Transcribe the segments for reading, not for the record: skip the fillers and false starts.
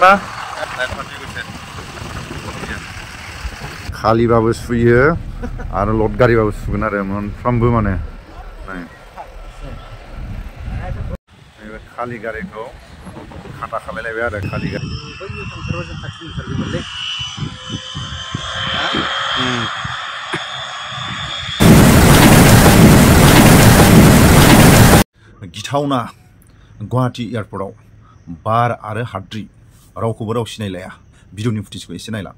ना खालिबाबो सुयो आरो लड गारिबाबो सुगोन आरो मोनफ्रोमबो माने खालि गारिखौ खाटा खालायलायबाय आरो खालि गारि गिथावना गुवाहाटी एयारपर्टआव बार आरो हाद्रि रावखौबो राव सिनायलाया भिडिअनि फुटेजखौ एसे नायला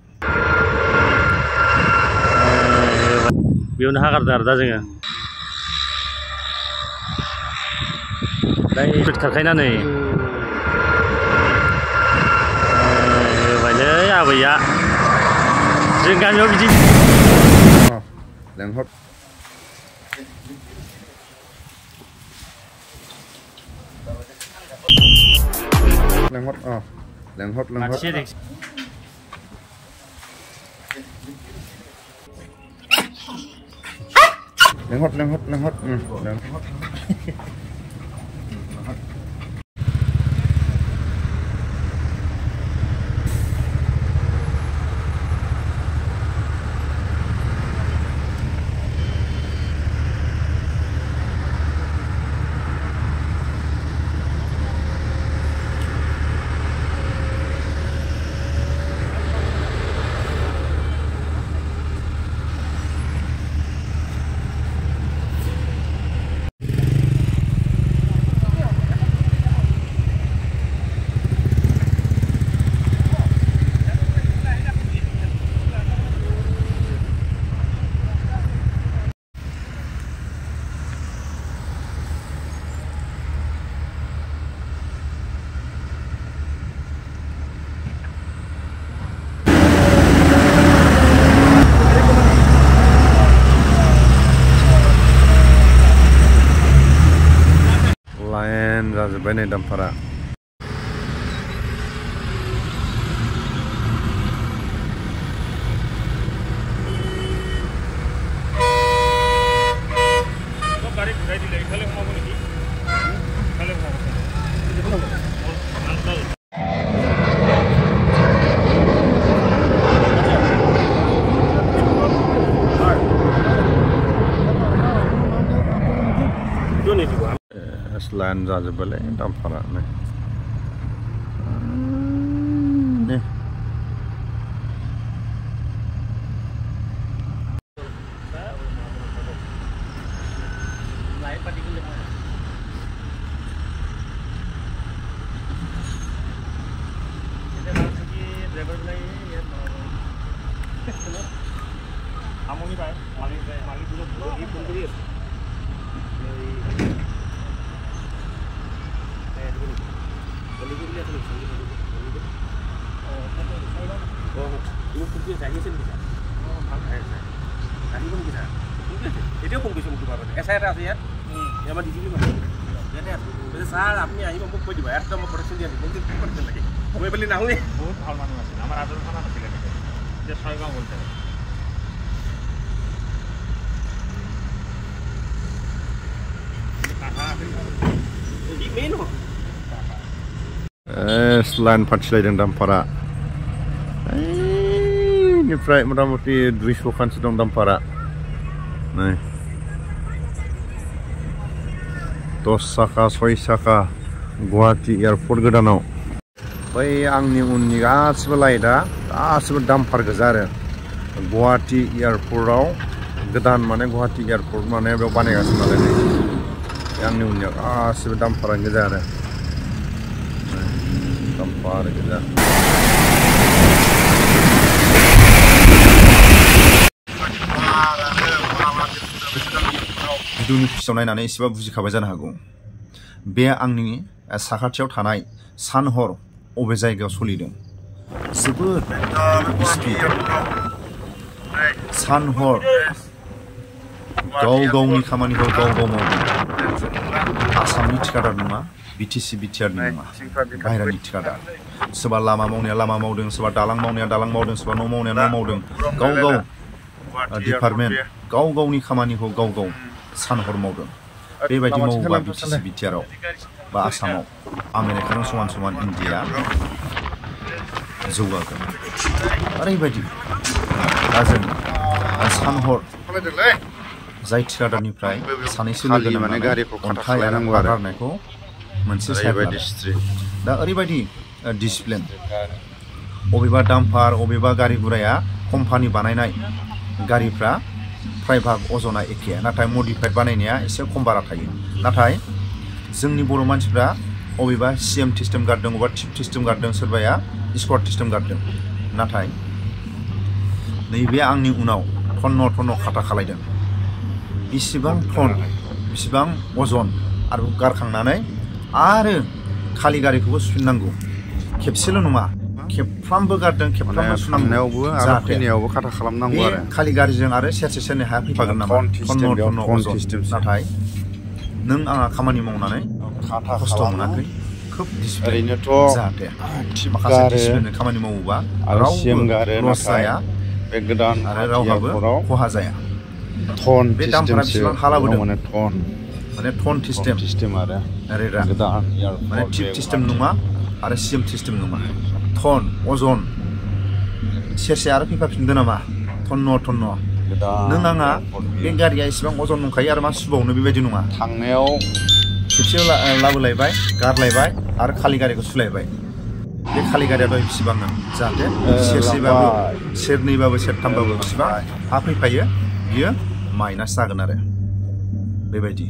बेयावनो हागारदों आरो दा जोङो दा खारखायनानै होबायलै आबैया जों गामियाव बिदि लेंहर लेंहर लेंहर लेंहर लेंहर लेंहर लेंहर लेंहर जाजोब्बाय नै दामफारा लाइन जाजोब्बायलै दामफारा नै लाइन फाथिलायदों दामफारा निफ्राय मथा मथि 200 खानसो दं दामफारा नै 10 साखा 6 साखा गुवाहाटी एयारपर्ट गोदानाव बै आंनि उननि गासिबो लाइटआ गासिबो दामफार गोजा आरो गुवाहाटी एयारपर्टआव गोदान माने गुवाहाटी एयारपर्ट माने बेयाव बानायगासिनो नालाय आंनि उननिया गासिबो दामफारानो गोजा आरो दामफार गोजा भिडिअनि फुटेजाव नायनानै एसेबा बुजिखाबाय जानो हागौ बे आंनि साखाथियाव थानाय सानहर अबे जायगायाव सोलिदों जोबोद स्पिड सानहर गाव गावनि खामानिखौ गाव गाव मावदों आसामनि ठिकादार नङा बिटिसि बिटिआरनि नङा बाहेरानि ठिकादार सोरबा लामा मावनाया लामा मावदों सोरबा दालां मावनाया दालां मावदों सोरबा न' मावनाया न' मावदों गाव गाव डिपार्टमेन्ट गाव गावनि खामानिखौ गाव गाव सानहर मावदों बेबायदि मावोबा बिटिसि बिटिआरआव बा आसामाव आमेरिकाजों समान समान इन्डिया जौगागोन ओरैबायदि दा जों सानहर जाय थिखादारनिफ्राय सानैसो लोगो नांनानै अन्थाइ आरो हा गारनायखौ मोनसे साइड दा ओरैबायदि डिसिप्लिन अबेबा डाम्पार अबेबा गारि गुराया कम्पानि बानायनाय गारिफ्रा फ्राय भाग अजना एखे नाथाय मडिफाइड बानायनाया एसे खम बारा थायो नाथाय जोंनि बर' मानसिफ्रा अबेबा सिएम सिस्टेम गारदों अबेबा टिप सिस्टेम गारदों सोरबाया स्कवाड सिस्टेम गारदों नाथाय नैबे आंनि उनाव टन्न खाथा खालायदों बेसेबां टन बेसेबां अजन आरो गारखांनानै आरो खालि गारिखौबो सुफिननांगौ खेबसेल' नङा खेबफ्रामबो गारदों खेबफ्रामबो सुनांगौबो आरो फैनायावबो खाथा खालामनांगौ आरो खालि गारिजों आरो सेरसे सेरनै हाया फैफागोन नामा टन्न अजन नाथाय नों आंहा खामानि मावनानै खस्थ' मोनाखै खोब डिसिप्लिन जाहाथे माखासे डिसिप्लिनजों खामानि मावोबा रावबो लस जाया आरो रावहाबो खहा जाया बे दामफोरा बेसेबां हालाबोदों माने टन सिस्टेम आरो माने टिप सिस्टेम नङा आरो सिएम सिस्टेम नङा टन अजन सेरसे आरो फैफाफिनदों नामा टन्न नों आंहा बे गारिया एसेबां अजन नंखायो आरो मा सुबावनो बेबायदि नङा थांनायाव खेबसे लाबोलायबाय गारलायबाय आरो खालि गारिखौ सुलायबाय बे खालि गारिया दहाय बेसेबां जाहाथे सेरसेबाबो सेरनैबाबो सेरथामबाबो बेसेबां हा फैफायो बियो माइनास जागोन आरो बेबायदि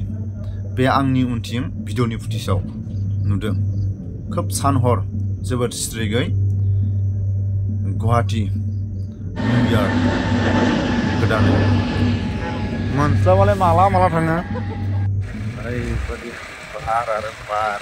बे आंनि उनथिं भिडिअनि फुटेजाव नुदों खोब सानहर जोबोद स्ट्रिक्टयै गुवाहाटि निउ इयार गोदानै मोनस्लाबालाय माला थाङो ओरैबायदि बार आरो बार